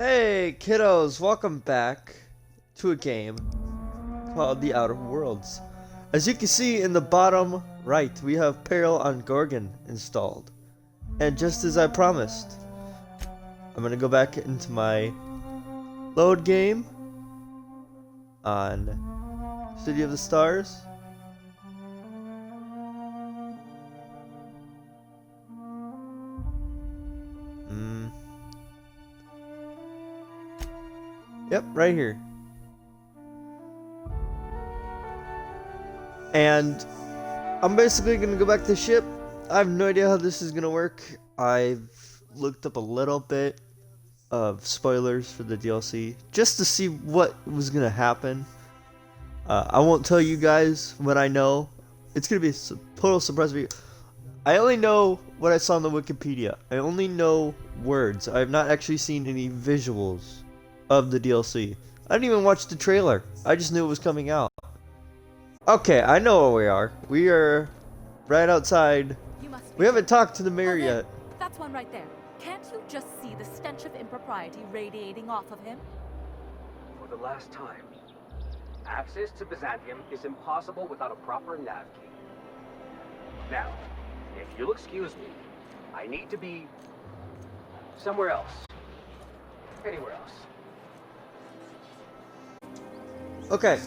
Hey kiddos, welcome back to a game called The Outer Worlds. As you can see in the bottom right, we have Peril on Gorgon installed. And just as I promised, I'm gonna go back into my load game on City of the Stars. Yep, right here. And I'm basically gonna go back to the ship. I have no idea how this is gonna work. I've looked up a little bit of spoilers for the DLC just to see what was gonna happen. I won't tell you guys what I know. It's gonna be a total surprise for you. I only know what I saw on the Wikipedia. I only know words. I have not actually seen any visuals of the DLC. I didn't even watch the trailer. I just knew it was coming out. Okay, I know where we are. We are right outside. We haven't talked to the mayor yet. That's one right there. Can't you just see the stench of impropriety radiating off of him? For the last time, access to Byzantium is impossible without a proper nav key. Now, if you'll excuse me, I need to be somewhere else. Anywhere else. Okay.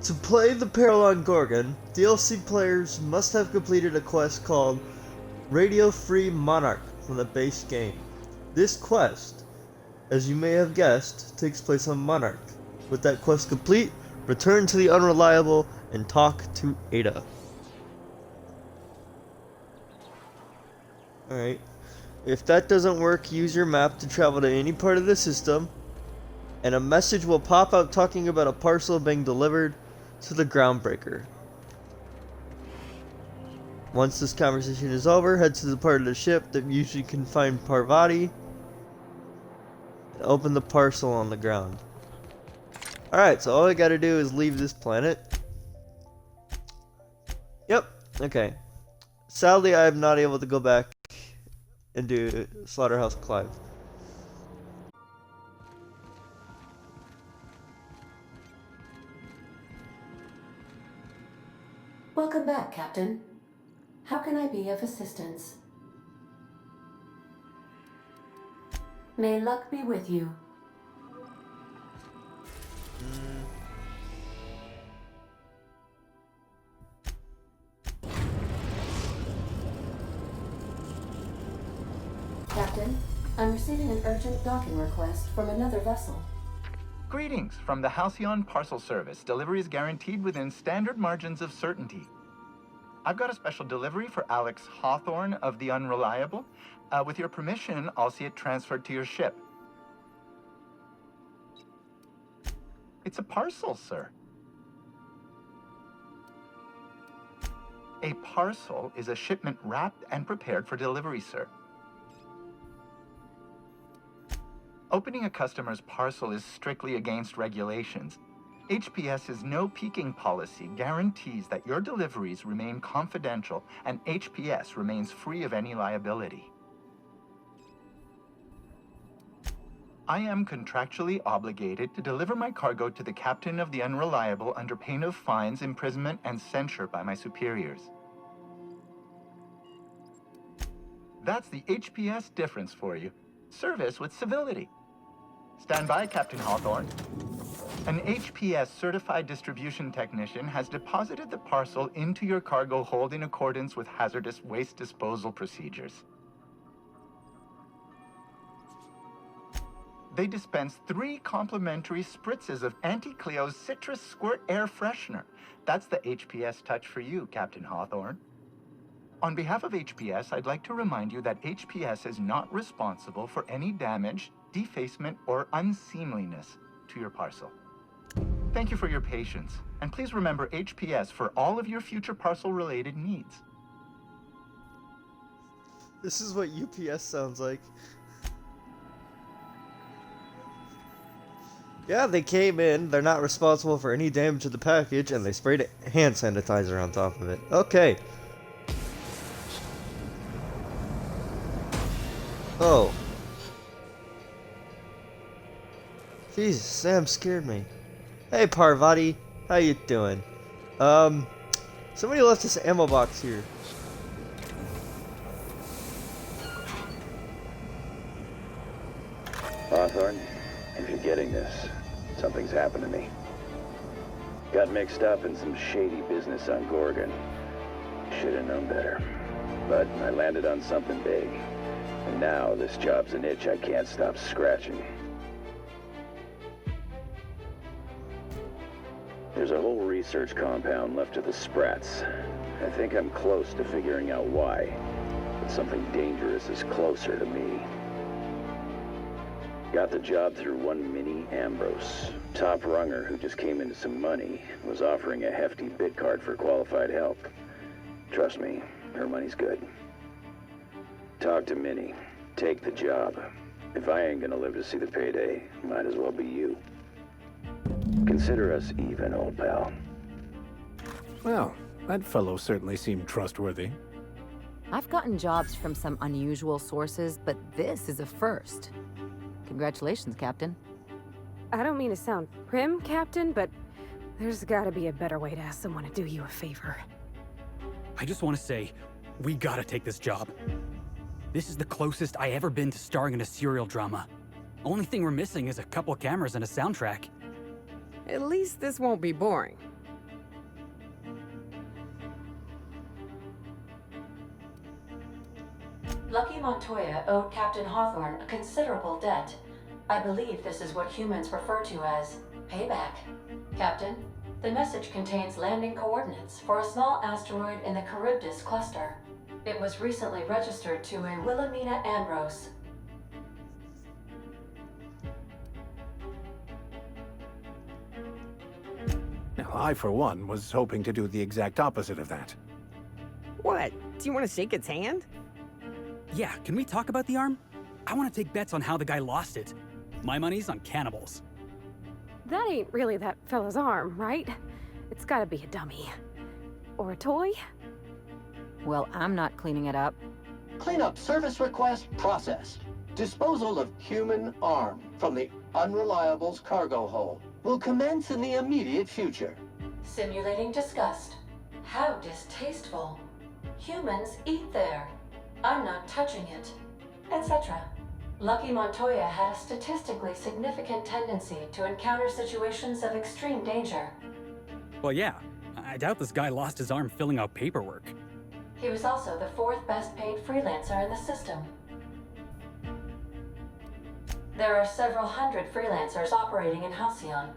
To play the Peril on Gorgon, DLC players must have completed a quest called Radio Free Monarch from the base game. This quest, as you may have guessed, takes place on Monarch. With that quest complete, return to the Unreliable and talk to Ada. Alright. If that doesn't work, use your map to travel to any part of the system, and a message will pop up talking about a parcel being delivered to the groundbreaker. Once this conversation is over, head to the part of the ship that usually can find Parvati and open the parcel on the ground. Alright, so all I gotta do is leave this planet. Yep, okay. Sadly, I am not able to go back and do Slaughterhouse Clive. Welcome back, Captain. How can I be of assistance? May luck be with you. Captain, I'm receiving an urgent docking request from another vessel. Greetings from the Halcyon Parcel Service. Delivery is guaranteed within standard margins of certainty. I've got a special delivery for Alex Hawthorne of the Unreliable. With your permission, I'll see it transferred to your ship. It's a parcel, sir. A parcel is a shipment wrapped and prepared for delivery, sir. Opening a customer's parcel is strictly against regulations. HPS's no peeking policy guarantees that your deliveries remain confidential and HPS remains free of any liability. I am contractually obligated to deliver my cargo to the captain of the Unreliable under pain of fines, imprisonment, and censure by my superiors. That's the HPS difference for you. Service with civility. Stand by, Captain Hawthorne. An HPS certified distribution technician has deposited the parcel into your cargo hold in accordance with hazardous waste disposal procedures. They dispense 3 complimentary spritzes of Anti-Cleo's Citrus Squirt Air Freshener. That's the HPS touch for you, Captain Hawthorne. On behalf of HPS, I'd like to remind you that HPS is not responsible for any damage, defacement, or unseemliness to your parcel. Thank you for your patience, and please remember HPS for all of your future parcel-related needs. This is what UPS sounds like. Yeah, they came in, they're not responsible for any damage to the package, and they sprayed hand sanitizer on top of it. Okay. Oh. Jesus, Sam scared me. Hey Parvati, how you doing? Somebody left this ammo box here. Hawthorne, if you're getting this, something's happened to me. Got mixed up in some shady business on Gorgon. Should have known better. But I landed on something big. And now this job's an itch I can't stop scratching. There's a whole research compound left to the Sprats. I think I'm close to figuring out why. But something dangerous is closer to me. Got the job through one Minnie Ambrose. Top runger who just came into some money, was offering a hefty bid card for qualified help. Trust me, her money's good. Talk to Minnie. Take the job. If I ain't gonna live to see the payday, might as well be you. Consider us even, old pal. Well, that fellow certainly seemed trustworthy. I've gotten jobs from some unusual sources, but this is a first. Congratulations, Captain. I don't mean to sound prim, Captain, but there's gotta be a better way to ask someone to do you a favor. I just want to say, we gotta take this job. This is the closest I ever been to starring in a serial drama. Only thing we're missing is a couple cameras and a soundtrack. At least this won't be boring. Lucky Montoya owed Captain Hawthorne a considerable debt. I believe this is what humans refer to as payback. Captain, the message contains landing coordinates for a small asteroid in the Charybdis cluster. It was recently registered to a Wilhelmina Ambrose. Now, I, for one, was hoping to do the exact opposite of that. What? Do you want to shake its hand? Yeah, can we talk about the arm? I want to take bets on how the guy lost it. My money's on cannibals. That ain't really that fella's arm, right? It's gotta be a dummy. Or a toy? Well, I'm not cleaning it up. Cleanup service request processed. Disposal of human arm from the Unreliable's cargo hold will commence in the immediate future. Simulating disgust. How distasteful. Humans eat there. I'm not touching it. Etc. Lucky Montoya had a statistically significant tendency to encounter situations of extreme danger. Well, yeah, I doubt this guy lost his arm filling out paperwork. He was also the 4th best paid freelancer in the system. There are several hundred freelancers operating in Halcyon.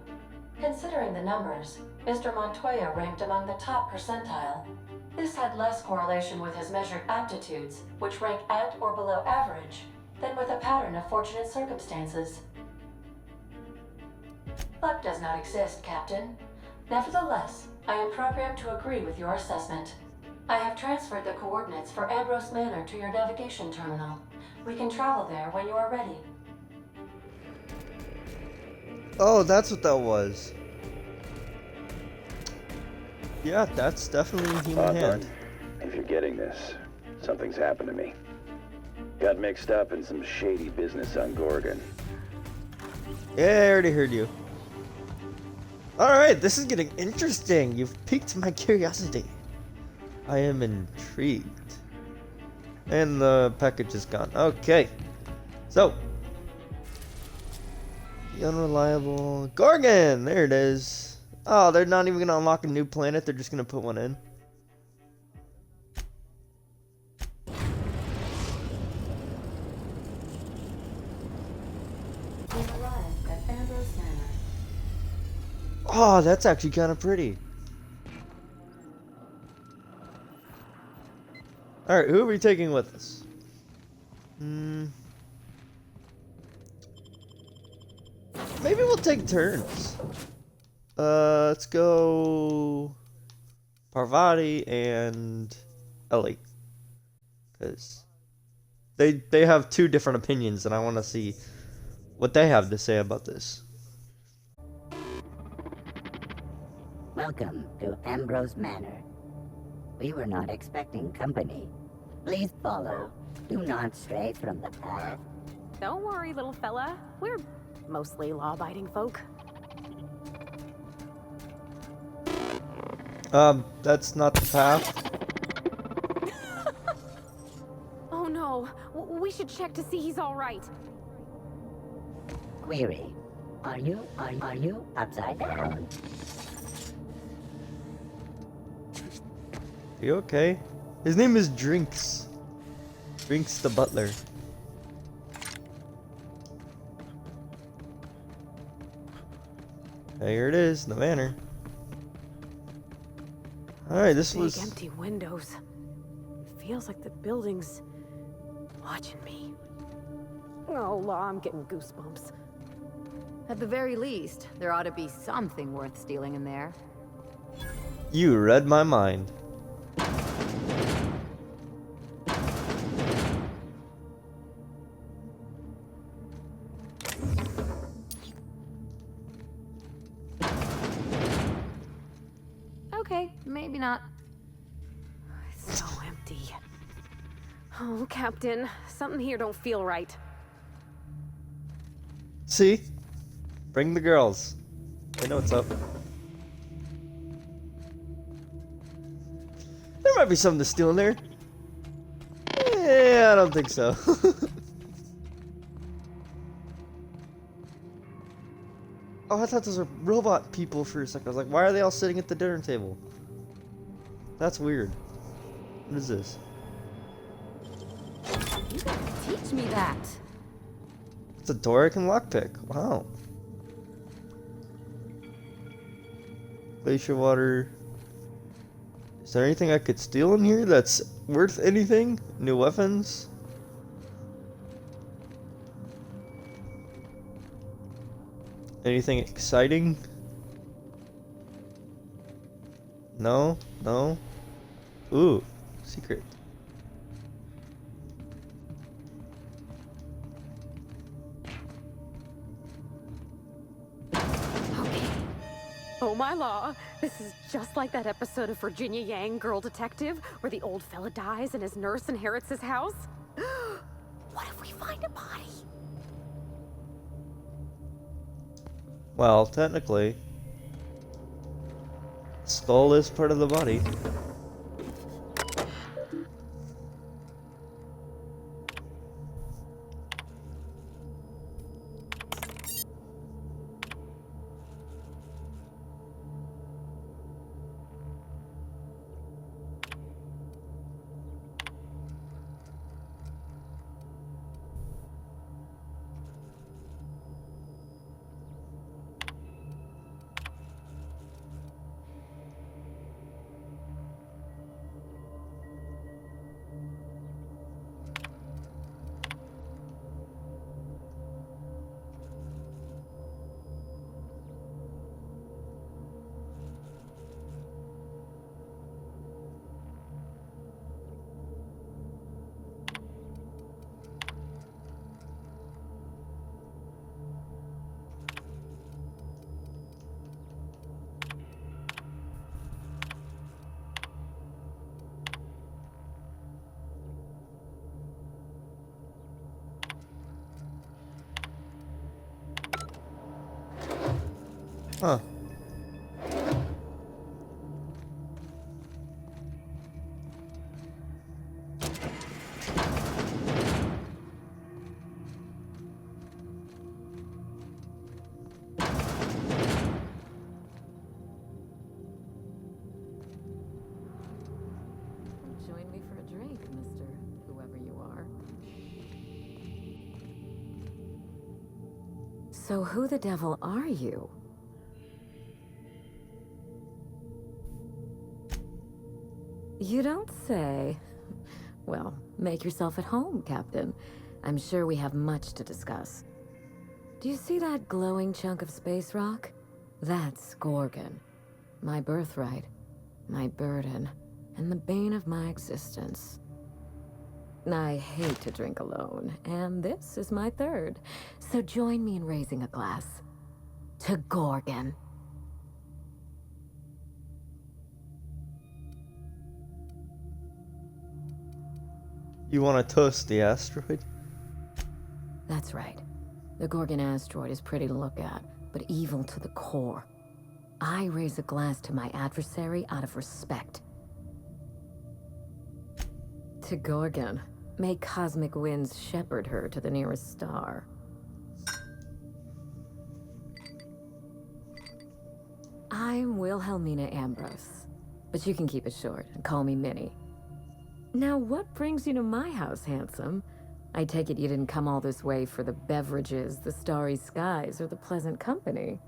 Considering the numbers, Mr. Montoya ranked among the top percentile. This had less correlation with his measured aptitudes, which rank at or below average, than with a pattern of fortunate circumstances. Luck does not exist, Captain. Nevertheless, I am programmed to agree with your assessment. I have transferred the coordinates for Ambrose Manor to your navigation terminal. We can travel there when you are ready. Oh, that's what that was. Yeah, that's definitely a human hand. If you're getting this, something's happened to me. Got mixed up in some shady business on Gorgon. Yeah, I already heard you. Alright, this is getting interesting. You've piqued my curiosity. I am intrigued. And the package is gone. Okay. So. The Unreliable Gorgon! There it is. Oh, they're not even going to unlock a new planet. They're just going to put one in. We arrived at Ambrose Manor. Oh, that's actually kind of pretty. Alright, who are we taking with us? Maybe we'll take turns. Let's go Parvati and Ellie. Because they have two different opinions and I want to see what they have to say about this. Welcome to Ambrose Manor. We were not expecting company. Please follow. Do not stray from the path. Don't worry, little fella. We're mostly law-abiding folk. That's not the path. Oh no, we should check to see he's all right. Query. Are you upside down? You okay? His name is Drinks. Drinks the butler. Here it is, the manor. Alright, this Big was... empty windows. It feels like the building's watching me. Oh, Law, I'm getting goosebumps. At the very least, there ought to be something worth stealing in there. You read my mind. Okay, maybe not. It's so empty. Oh, Captain, something here don't feel right. See? Bring the girls. They know what's up. There might be something to steal in there. Yeah, I don't think so. Oh, I thought those were robot people for a second. I was like, why are they all sitting at the dinner table? That's weird. What is this? You gotta teach me that. It's a door I can lockpick. Wow. Glacier water. Is there anything I could steal in here that's worth anything? New weapons? Anything exciting? No? No? Ooh, secret. Oh my Law, this is just like that episode of Virginia Yang, Girl Detective, where the old fella dies and his nurse inherits his house. What if we find a body? Well, technically, skull is part of the body. Huh. Join me for a drink, Mr. Whoever you are. So who the devil are you? You don't say. Well, make yourself at home, Captain. I'm sure we have much to discuss. Do you see that glowing chunk of space rock? That's Gorgon. My birthright, my burden, and the bane of my existence. I hate to drink alone, and this is my third. So join me in raising a glass. To Gorgon. You want to toast the asteroid? That's right. The Gorgon Asteroid is pretty to look at, but evil to the core. I raise a glass to my adversary out of respect. To Gorgon, may cosmic winds shepherd her to the nearest star. I'm Wilhelmina Ambrose, but you can keep it short and call me Minnie. Now, what brings you to my house, handsome? I take it you didn't come all this way for the beverages, the starry skies, or the pleasant company.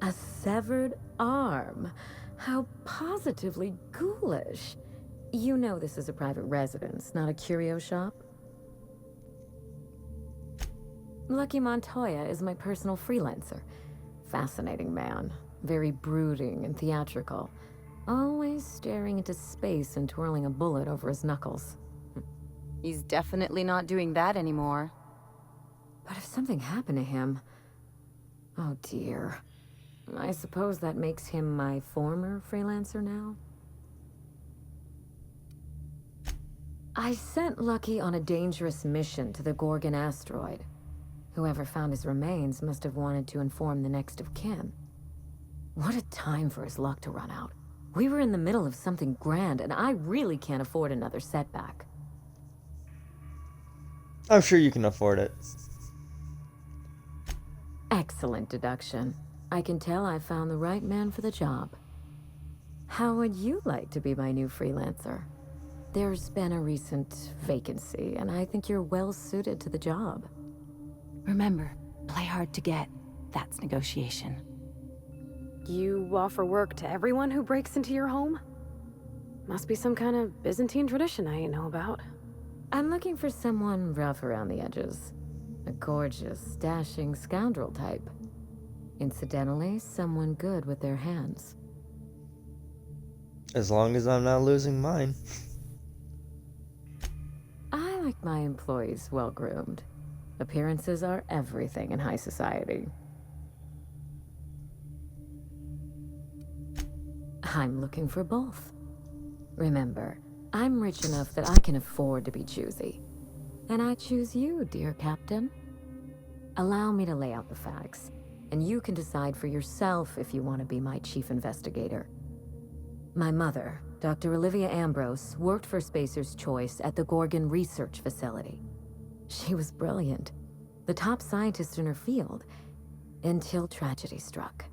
A severed arm. How positively ghoulish. You know this is a private residence, not a curio shop? Lucky Montoya is my personal freelancer. Fascinating man. Very brooding and theatrical. Always staring into space and twirling a bullet over his knuckles. He's definitely not doing that anymore. But if something happened to him... Oh dear. I suppose that makes him my former freelancer now? I sent Lucky on a dangerous mission to the Gorgon Asteroid. Whoever found his remains must have wanted to inform the next of kin. What a time for his luck to run out. We were in the middle of something grand, and I really can't afford another setback. I'm sure you can afford it. Excellent deduction. I can tell I found the right man for the job. How would you like to be my new freelancer? There's been a recent vacancy, and I think you're well suited to the job. Remember, play hard to get. That's negotiation. You offer work to everyone who breaks into your home? Must be some kind of Byzantine tradition I ain't know about. I'm looking for someone rough around the edges. A gorgeous, dashing scoundrel type. Incidentally, someone good with their hands. As long as I'm not losing mine. I like my employees well-groomed. Appearances are everything in high society. I'm looking for both. Remember, I'm rich enough that I can afford to be choosy. And I choose you, dear Captain. Allow me to lay out the facts, and you can decide for yourself if you want to be my chief investigator. My mother, Dr. Olivia Ambrose, worked for Spacer's Choice at the Gorgon Research Facility. She was brilliant, the top scientist in her field, until tragedy struck.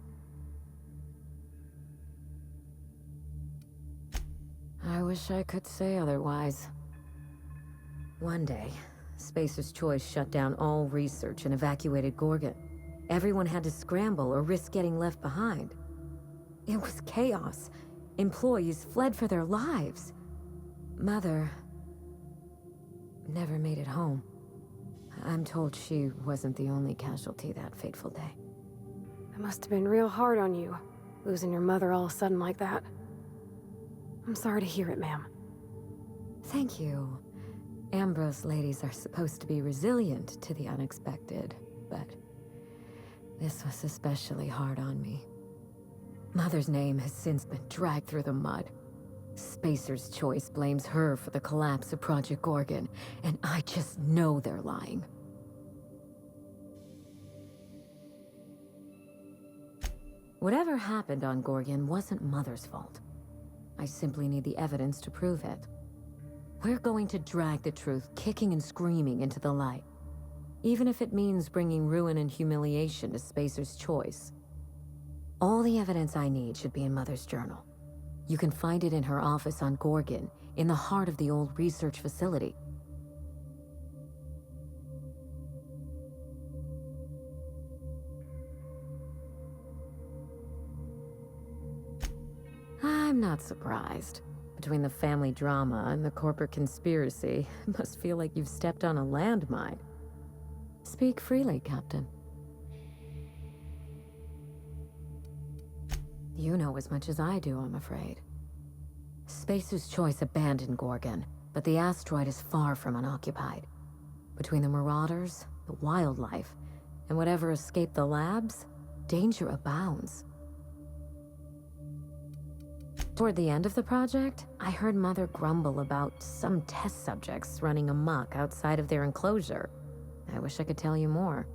I wish I could say otherwise. One day, Spacer's Choice shut down all research and evacuated Gorgon. Everyone had to scramble or risk getting left behind. It was chaos. Employees fled for their lives. Mother never made it home. I'm told she wasn't the only casualty that fateful day. It must have been real hard on you, losing your mother all of a sudden like that. I'm sorry to hear it, ma'am. Thank you. Ambrose ladies are supposed to be resilient to the unexpected, but this was especially hard on me. Mother's name has since been dragged through the mud. Spacer's Choice blames her for the collapse of Project Gorgon, and I just know they're lying. Whatever happened on Gorgon wasn't Mother's fault. I simply need the evidence to prove it. We're going to drag the truth kicking and screaming into the light, even if it means bringing ruin and humiliation to Spacer's Choice. All the evidence I need should be in Mother's journal. You can find it in her office on Gorgon, in the heart of the old research facility. I'm not surprised. Between the family drama and the corporate conspiracy, it must feel like you've stepped on a landmine. Speak freely, Captain. You know as much as I do, I'm afraid. Spacer's Choice abandoned Gorgon, but the asteroid is far from unoccupied. Between the marauders, the wildlife, and whatever escaped the labs, danger abounds. Toward the end of the project, I heard Mother grumble about some test subjects running amok outside of their enclosure. I wish I could tell you more.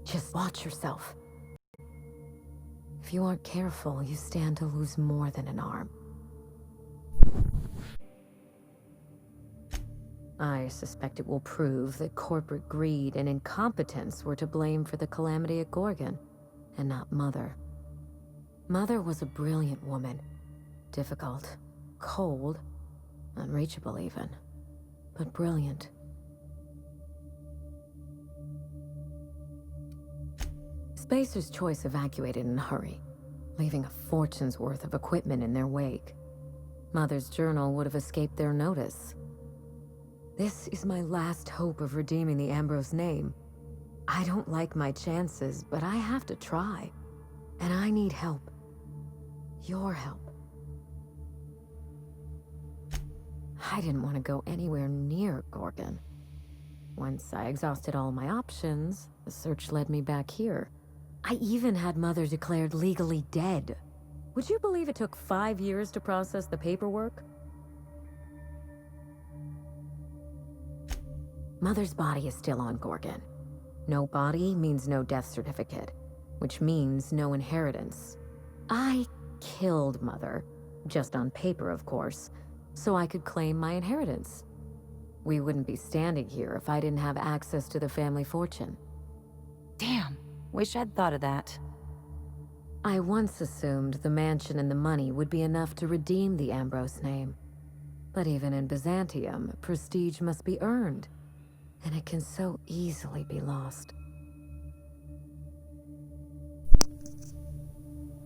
Just watch yourself. If you aren't careful, you stand to lose more than an arm. I suspect it will prove that corporate greed and incompetence were to blame for the calamity at Gorgon, and not Mother. Mother was a brilliant woman. Difficult, cold, unreachable even, but brilliant. Spacer's Choice evacuated in a hurry, leaving a fortune's worth of equipment in their wake. Mother's journal would have escaped their notice. This is my last hope of redeeming the Ambrose name. I don't like my chances, but I have to try. And I need help. Your help. I didn't want to go anywhere near Gorgon. Once I exhausted all my options, the search led me back here. I even had Mother declared legally dead. Would you believe it took 5 years to process the paperwork? Mother's body is still on Gorgon. No body means no death certificate, which means no inheritance. I killed Mother, just on paper, of course, so I could claim my inheritance. We wouldn't be standing here if I didn't have access to the family fortune. Damn, wish I'd thought of that. I once assumed the mansion and the money would be enough to redeem the Ambrose name. But even in Byzantium, prestige must be earned, and it can so easily be lost.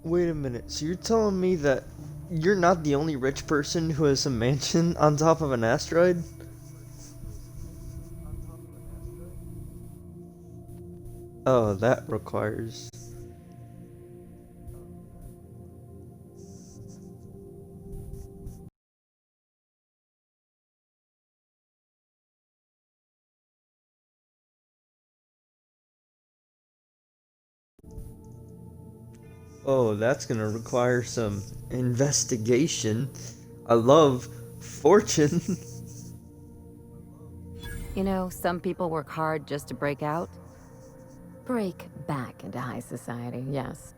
Wait a minute, so you're telling me that you're not the only rich person who has a mansion on top of an asteroid? Oh, that requires... Oh, that's gonna require some investigation. I love fortune. You know, some people work hard just to break out. Break back into high society, yes.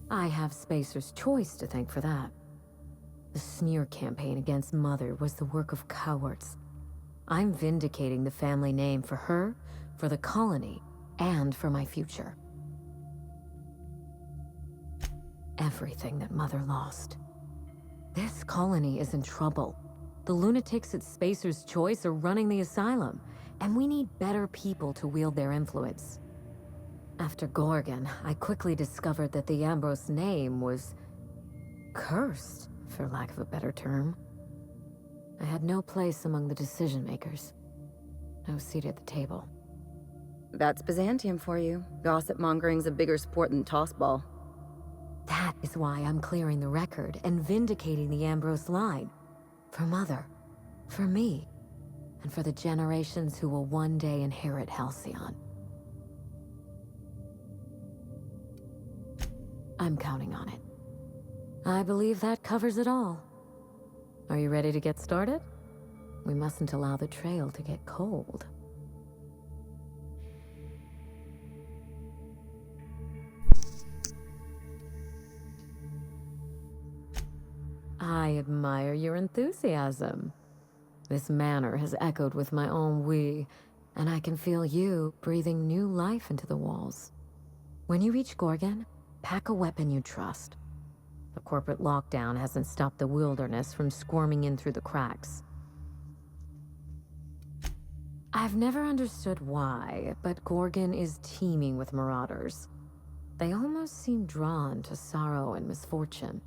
I have Spacer's Choice to thank for that. The smear campaign against Mother was the work of cowards. I'm vindicating the family name for her, for the colony, and for my future. Everything that Mother lost. This colony is in trouble. The lunatics at Spacer's Choice are running the asylum, and we need better people to wield their influence. After Gorgon, I quickly discovered that the Ambrose name was cursed, for lack of a better term. I had no place among the decision makers. No seat at the table. That's Byzantium for you. Gossip mongering's a bigger sport than tossball. That is why I'm clearing the record and vindicating the Ambrose line. For Mother, for me, and for the generations who will one day inherit Halcyon. I'm counting on it. I believe that covers it all. Are you ready to get started? We mustn't allow the trail to get cold. I admire your enthusiasm. This manor has echoed with my own we, and I can feel you breathing new life into the walls. When you reach Gorgon, pack a weapon you trust. The corporate lockdown hasn't stopped the wilderness from squirming in through the cracks. I've never understood why, but Gorgon is teeming with marauders. They almost seem drawn to sorrow and misfortune.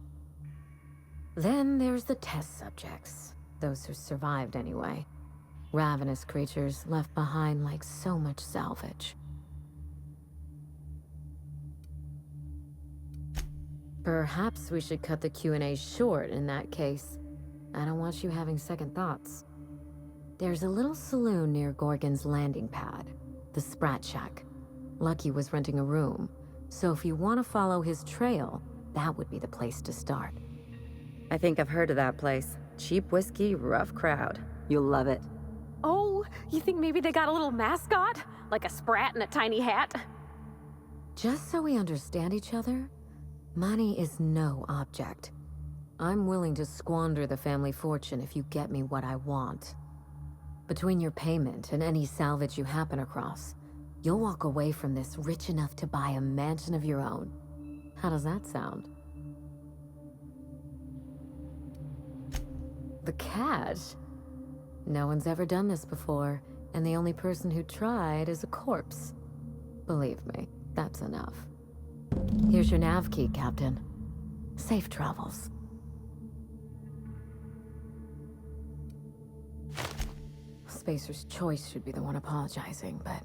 Then there's the test subjects, those who survived anyway. Ravenous creatures left behind like so much salvage. Perhaps we should cut the Q&A short in that case. I don't want you having second thoughts. There's a little saloon near Gorgon's landing pad, the Sprat Shack. Lucky was renting a room, so if you want to follow his trail, that would be the place to start. I think I've heard of that place. Cheap whiskey, rough crowd. You'll love it. Oh, you think maybe they got a little mascot? Like a sprat in a tiny hat? Just so we understand each other, money is no object. I'm willing to squander the family fortune if you get me what I want. Between your payment and any salvage you happen across, you'll walk away from this rich enough to buy a mansion of your own. How does that sound? The cash? No one's ever done this before, and the only person who tried is a corpse. Believe me, that's enough. Here's your nav key, Captain. Safe travels. Spacer's Choice should be the one apologizing, but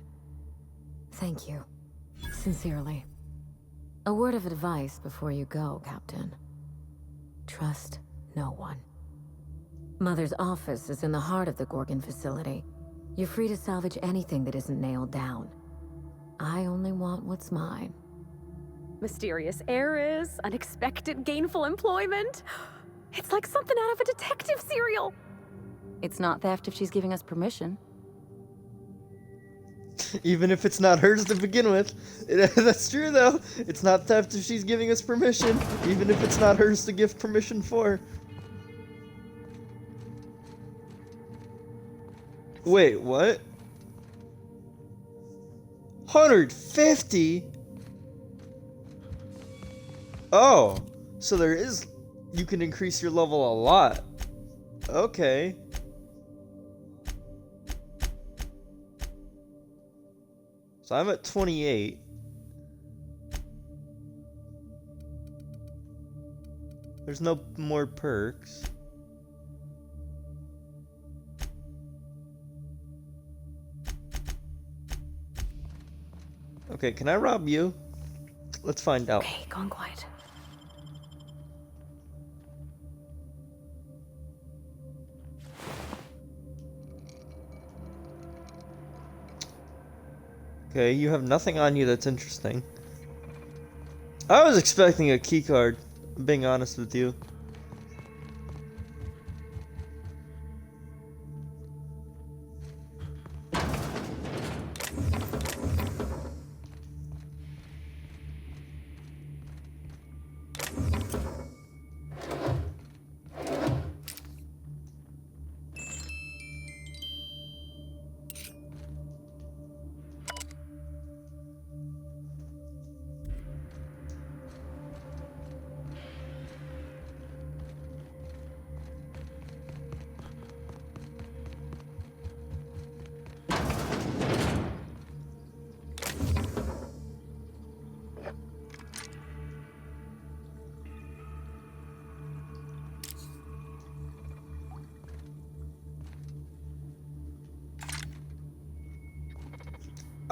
thank you. Sincerely. A word of advice before you go, Captain. Trust no one. Mother's office is in the heart of the Gorgon facility. You're free to salvage anything that isn't nailed down. I only want what's mine. Mysterious heiress, unexpected gainful employment. It's like something out of a detective serial. It's not theft if she's giving us permission. Even if it's not hers to begin with. That's true, though. It's not theft if she's giving us permission. Even if it's not hers to give permission for. Wait, what? 150? Oh, so there is... You can increase your level a lot. Okay. So I'm at 28. There's no more perks. Okay, can I rob you? Let's find out. Okay, gone quiet. Okay, you have nothing on you that's interesting. I was expecting a key card, being honest with you.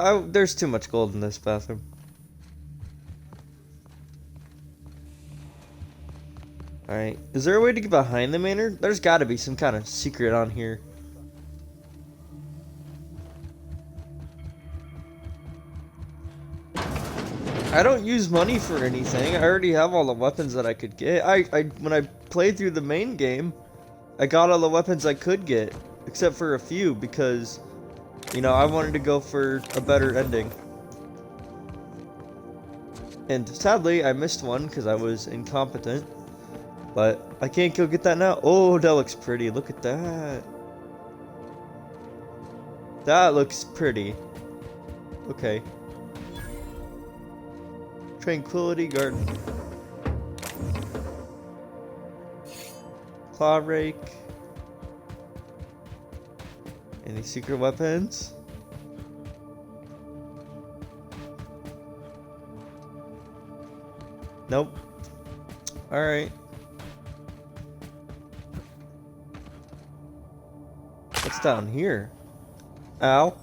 Oh, there's too much gold in this bathroom. Alright, is there a way to get behind the manor? There's gotta be some kind of secret on here. I don't use money for anything. I already have all the weapons that I could get. When I played through the main game, I got all the weapons I could get, except for a few because, you know, I wanted to go for a better ending. And sadly, I missed one because I was incompetent. But I can't go get that now. Oh, that looks pretty. Look at that. That looks pretty. Okay. Tranquility Garden. Claw Rake. Any secret weapons? Nope. Alright. What's down here? Ow.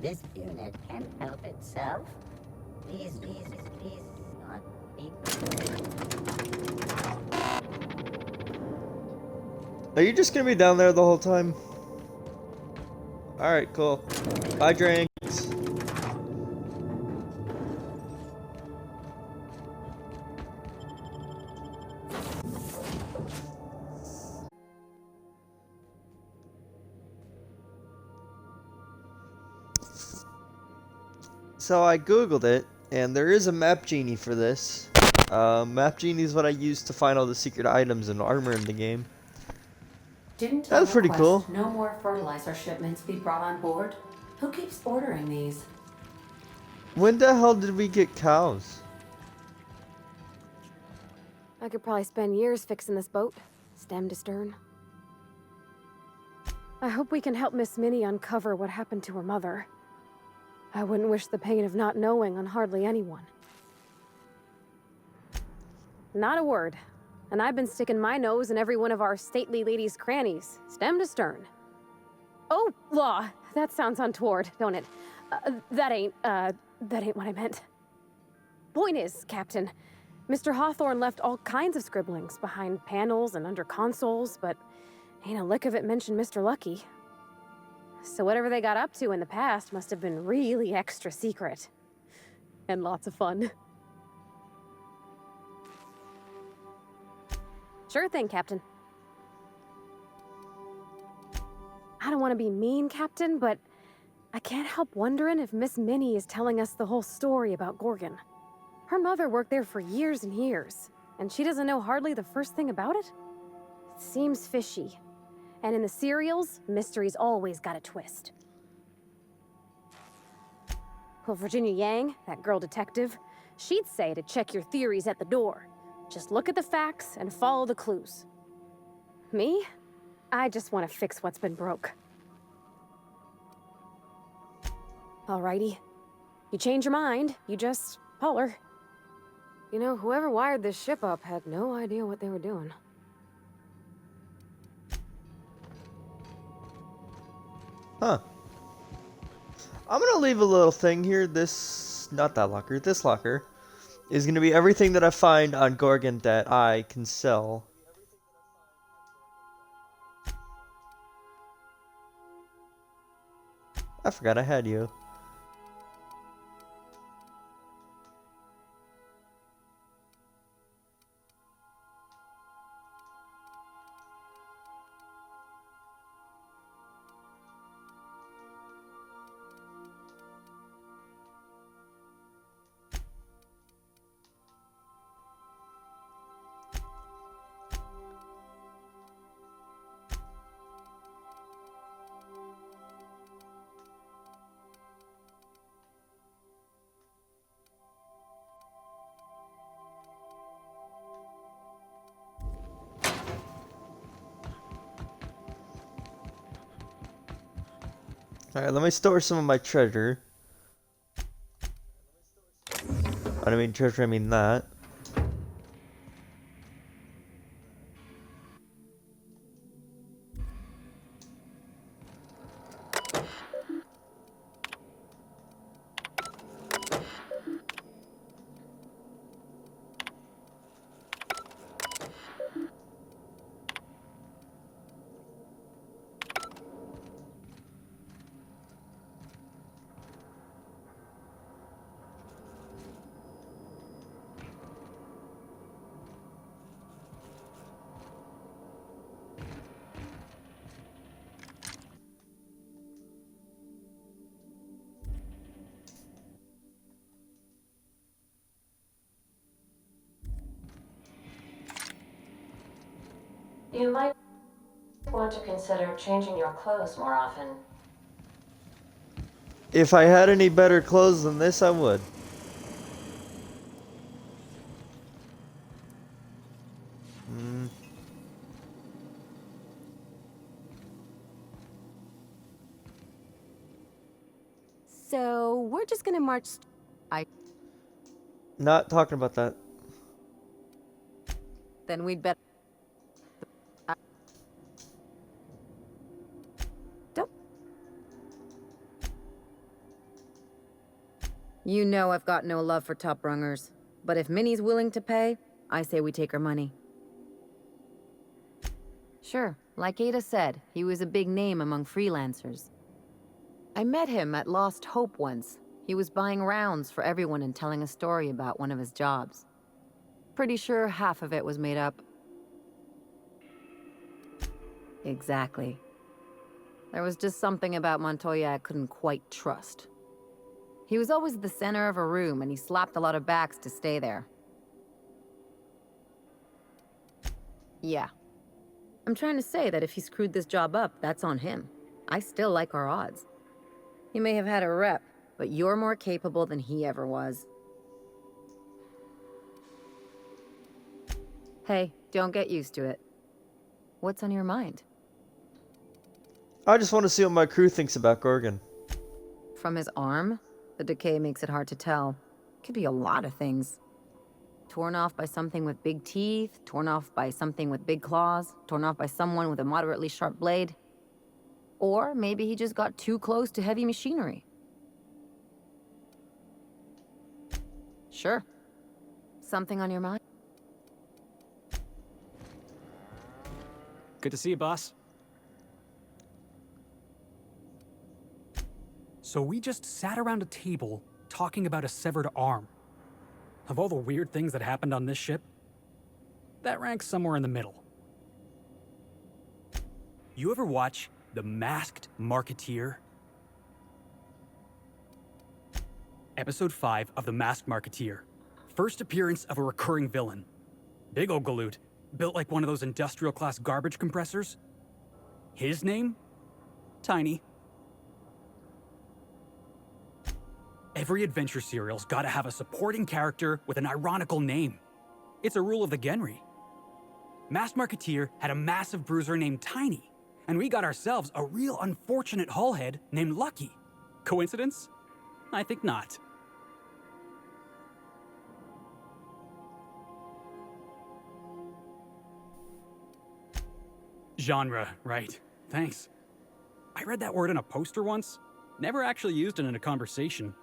this unit can help itself. Please not be. Are you just gonna be down there the whole time? Alright, cool. Bye, drinks. So I googled it, and there is a map genie for this. Map genie is what I use to find all the secret items and armor in the game. Didn't That's pretty cool. no more fertilizer shipments be brought on board? Who keeps ordering these? When the hell did we get cows? I could probably spend years fixing this boat, stem to stern. I hope we can help Miss Minnie uncover what happened to her mother. I wouldn't wish the pain of not knowing on hardly anyone. Not a word. And I've been sticking my nose in every one of our stately ladies' crannies, stem to stern. Oh, law! That sounds untoward, don't it? That ain't what I meant. Point is, Captain, Mr. Hawthorne left all kinds of scribblings behind panels and under consoles, but ain't a lick of it mentioned Mr. Lucky. So whatever they got up to in the past must have been really extra secret. And lots of fun. Sure thing, Captain. I don't want to be mean, Captain, but I can't help wondering if Miss Minnie is telling us the whole story about Gorgon. Her mother worked there for years and years, and she doesn't know hardly the first thing about it? It seems fishy. And in the serials, mystery's always got a twist. Well, Virginia Yang, that girl detective, she'd say to check your theories at the door. Just look at the facts and follow the clues. Me? I just want to fix what's been broke. Alrighty. You change your mind, you just holler. You know, whoever wired this ship up had no idea what they were doing. Huh. I'm gonna leave a little thing here. Not that locker, this locker is gonna be everything that I find on Gorgon that I can sell. I forgot I had you. Alright, let me store some of my treasure. I don't mean treasure, I mean that. You might want to consider changing your clothes more often. If I had any better clothes than this, I would. So, we're just gonna march... Not talking about that. Then we'd better... You know I've got no love for top rungers, but if Minnie's willing to pay, I say we take her money. Sure, like Ada said, he was a big name among freelancers. I met him at Lost Hope once. He was buying rounds for everyone and telling a story about one of his jobs. Pretty sure half of it was made up. Exactly. There was just something about Montoya I couldn't quite trust. He was always the center of a room, and he slapped a lot of backs to stay there. Yeah. I'm trying to say that if he screwed this job up, that's on him. I still like our odds. He may have had a rep, but you're more capable than he ever was. Hey, don't get used to it. What's on your mind? I just want to see what my crew thinks about Gorgon. From his arm? The decay makes it hard to tell. Could be a lot of things. Torn off by something with big teeth, torn off by something with big claws, torn off by someone with a moderately sharp blade. Or maybe he just got too close to heavy machinery. Sure. Something on your mind? Good to see you, boss. So we just sat around a table talking about a severed arm. Of all the weird things that happened on this ship, that ranks somewhere in the middle. You ever watch The Masked Marketeer? Episode 5 of The Masked Marketeer. First appearance of a recurring villain. Big ol' galoot, built like one of those industrial-class garbage compressors. His name? Tiny. Every adventure serial's gotta have a supporting character with an ironical name. It's a rule of the Genry. Masked Marketeer had a massive bruiser named Tiny, and we got ourselves a real unfortunate hullhead named Lucky. Coincidence? I think not. Genre, right. Thanks. I read that word in a poster once. Never actually used it in a conversation.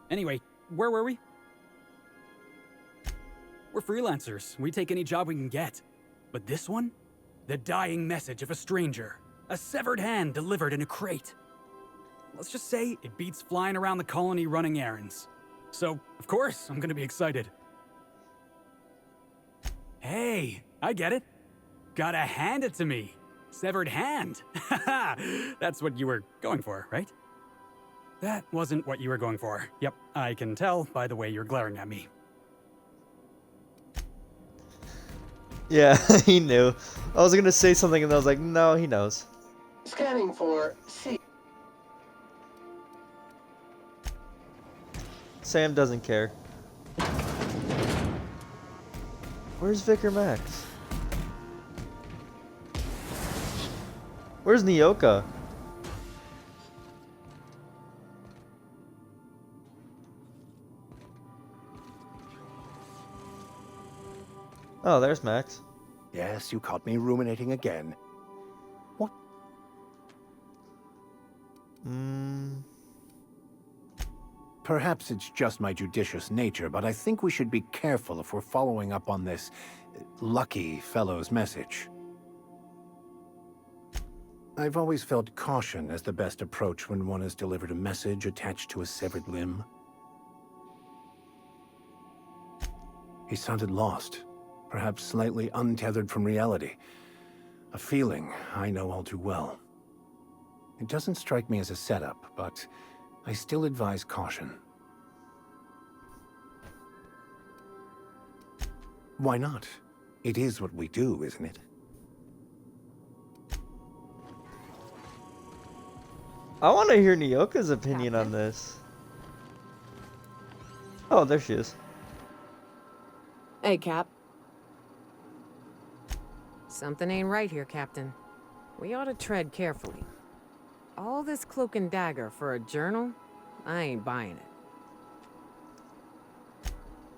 Anyway, where were we? We're freelancers. We take any job we can get. But this one? The dying message of a stranger. A severed hand delivered in a crate. Let's just say it beats flying around the colony running errands. So, of course, I'm gonna be excited. Hey, I get it. Gotta hand it to me. Severed hand. That's what you were going for, right? That wasn't what you were going for. Yep, I can tell by the way you're glaring at me. Yeah, he knew. I was gonna say something and I was like, no, he knows. Scanning for C. Sam doesn't care. Where's Vicar Max? Where's Nyoka? Oh, there's Max. Yes, you caught me ruminating again. What? Perhaps it's just my judicious nature, but I think we should be careful if we're following up on this lucky fellow's message. I've always felt caution as the best approach when one has delivered a message attached to a severed limb. He sounded lost. Perhaps slightly untethered from reality. A feeling I know all too well. It doesn't strike me as a setup, but I still advise caution. Why not? It is what we do, isn't it? I want to hear Nyoka's opinion on this. Oh, there she is. Hey, Cap. Something ain't right here, Captain. We ought to tread carefully. All this cloak and dagger for a journal? I ain't buying it.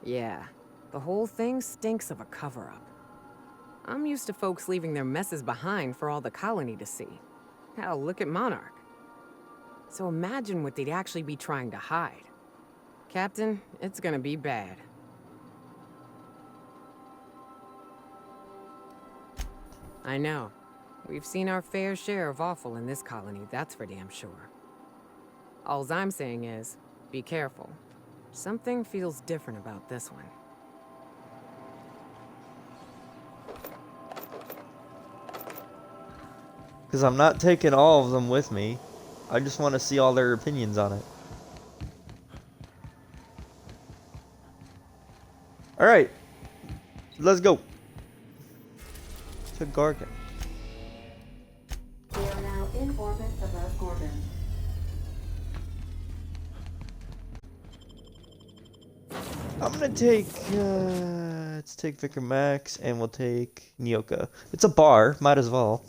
Yeah, the whole thing stinks of a cover-up. I'm used to folks leaving their messes behind for all the colony to see. Hell, look at Monarch. So imagine what they'd actually be trying to hide. Captain, it's gonna be bad. I know. We've seen our fair share of awful in this colony, that's for damn sure. Alls I'm saying is, be careful. Something feels different about this one. Because I'm not taking all of them with me. I just want to see all their opinions on it. Alright. Let's go. To Gorgon. We are now in orbit above Gorgon. I'm gonna take, let's take Vicar Max, and we'll take Nyoka. It's a bar, might as well.